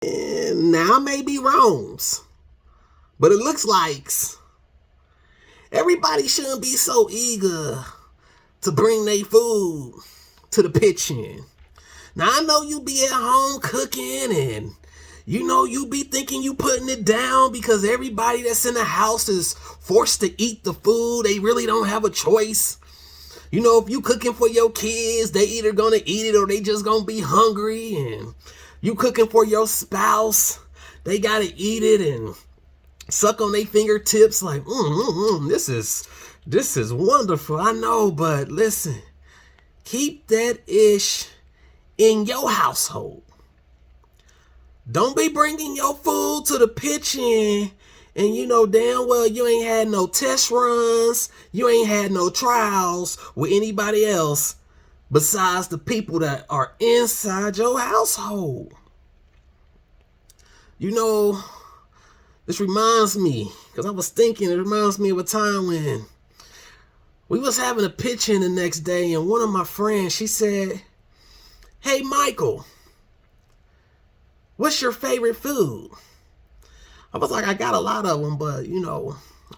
And now I may be wrong, but it looks like everybody shouldn't be so eager to bring their food to the kitchen. Now I know you be at home cooking and you be thinking you putting it down because everybody that's in the house is forced to eat the food. They really don't have a choice. If you cooking for your kids, they either gonna eat it or they just gonna be hungry. And you cooking for your spouse, they gotta eat it and suck on their fingertips like, this is wonderful. I know, but listen, keep that ish in your household. Don't be bringing your food to the kitchen and damn well you ain't had no test runs, you ain't had no trials with anybody else besides the people that are inside your household. This reminds me, because I was thinking, it reminds me of a time when we was having a pitch-in the next day, and one of my friends, she said, "Hey, Michael, what's your favorite food?" I was like, I got a lot of them, but,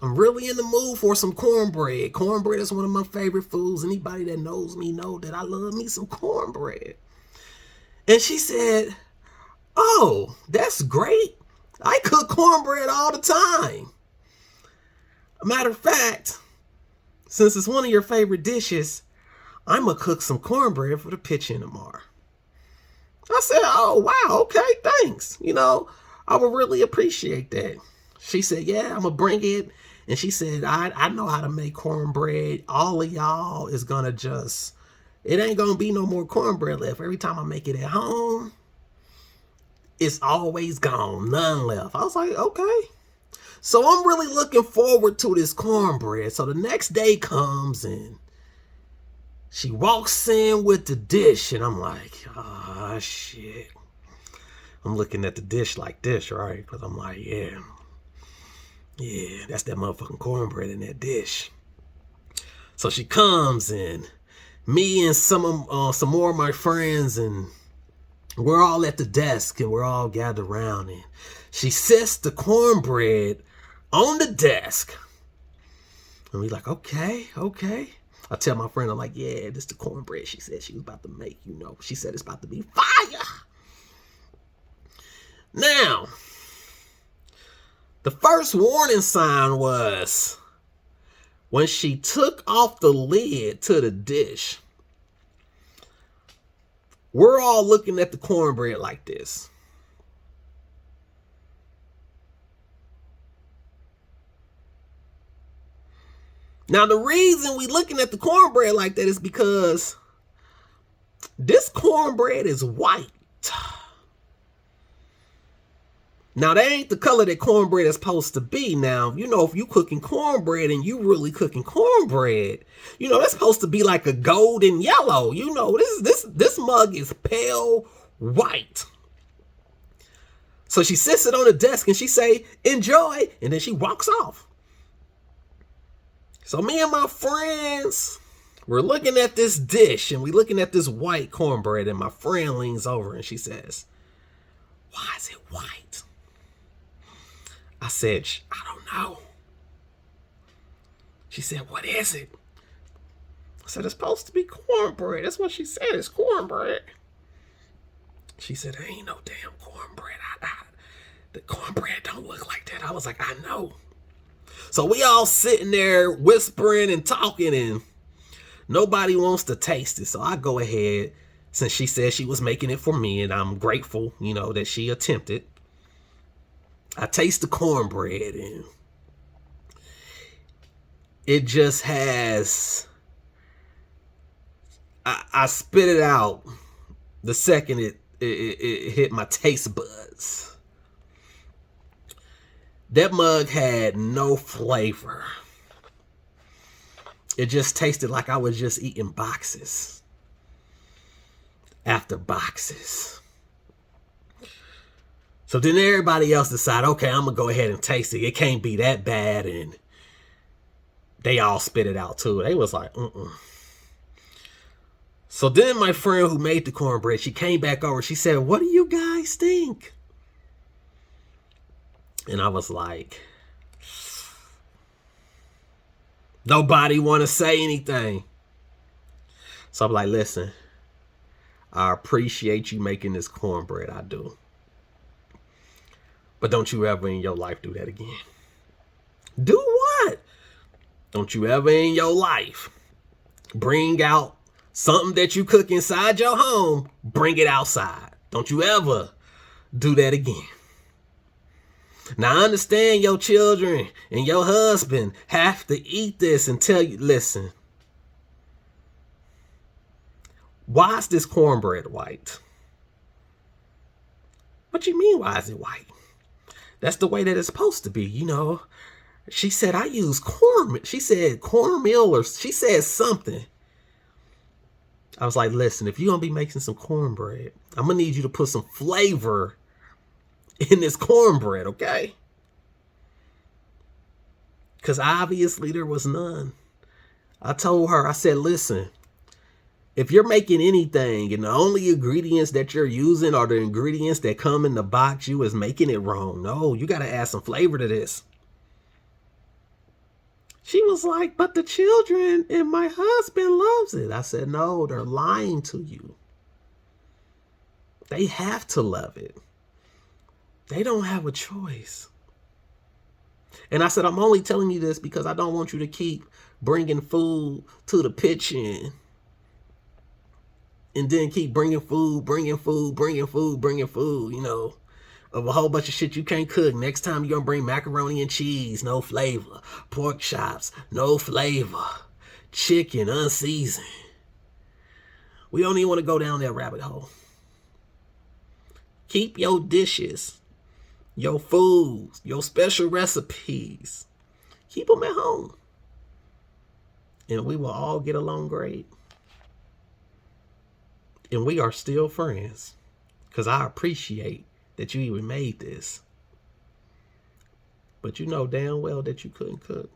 I'm really in the mood for some cornbread. Cornbread is one of my favorite foods. Anybody that knows me know that I love me some cornbread. And she said, "Oh, that's great. I cook cornbread all the time. Matter of fact, since it's one of your favorite dishes, I'm going to cook some cornbread for the pitch-in tomorrow." I said, "Oh, wow, okay, thanks. I would really appreciate that." She said, "Yeah, I'm going to bring it." And she said, I know how to make cornbread. All of y'all is going to it ain't going to be no more cornbread left. Every time I make it at home, it's always gone. None left. I was like, okay. So I'm really looking forward to this cornbread. So the next day comes and she walks in with the dish. And I'm like, ah, shit. I'm looking at the dish like this, right? Because I'm like, yeah, that's that motherfucking cornbread in that dish. So she comes and me and some more of my friends, and we're all at the desk and we're all gathered around, and she sets the cornbread on the desk. And we like, okay. I tell my friend, I'm like, yeah, this is the cornbread she said she was about to make, She said it's about to be fire. Now, the first warning sign was when she took off the lid to the dish. We're all looking at the cornbread like this. Now, the reason we looking at the cornbread like that is because this cornbread is white. Now, that ain't the color that cornbread is supposed to be. Now, if you cooking cornbread and you really cooking cornbread, that's supposed to be like a golden yellow. This mug is pale white. So she sits it on the desk and she say, "Enjoy," and then she walks off. So me and my friends, we're looking at this dish and we're looking at this white cornbread, and my friend leans over and she says, "Why is it white?" I said, "I don't know." She said, "What is it?" I said, "It's supposed to be cornbread." That's what she said, it's cornbread. She said, "There ain't no damn cornbread. The cornbread don't look like that." I was like, "I know." So we all sitting there whispering and talking, and nobody wants to taste it. So I go ahead, since she said she was making it for me, and I'm grateful, that she attempted. I taste the cornbread, and it just has, I spit it out the second it hit my taste buds. That mug had no flavor. It just tasted like I was just eating boxes after boxes. So then everybody else decided, okay, I'm going to go ahead and taste it. It can't be that bad. And they all spit it out too. They was like, So then my friend who made the cornbread, she came back over. She said, "What do you guys think?" And I was like, nobody want to say anything. So I'm like, listen, I appreciate you making this cornbread. I do. But don't you ever in your life do that again. Do what? Don't you ever in your life bring out something that you cook inside your home, bring it outside. Don't you ever do that again. Now, I understand your children and your husband have to eat this and tell you, listen, why is this cornbread white? What you mean, why is it white? That's the way that it's supposed to be, you know. She said, I use corn. She said cornmeal, or she said something. I was like, listen, if you're going to be making some cornbread, I'm going to need you to put some flavor in this cornbread, okay? Because obviously there was none. I told her, I said, listen, if you're making anything and the only ingredients that you're using are the ingredients that come in the box, you is making it wrong. No, you got to add some flavor to this. She was like, but the children and my husband loves it. I said, no, they're lying to you. They have to love it. They don't have a choice. And I said, I'm only telling you this because I don't want you to keep bringing food to the kitchen and then keep bringing food, you know, of a whole bunch of shit you can't cook. Next time you're going to bring macaroni and cheese, no flavor. Pork chops, no flavor. Chicken, unseasoned. We don't even want to go down that rabbit hole. Keep your dishes, your foods, your special recipes. Keep them at home. And we will all get along great. And we are still friends. Because I appreciate that you even made this. But you know damn well that you couldn't cook.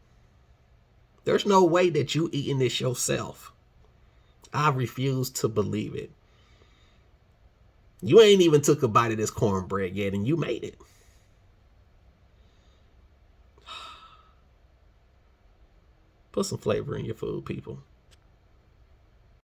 There's no way that you eating this yourself. I refuse to believe it. You ain't even took a bite of this cornbread yet, and you made it. Put some flavor in your food, people.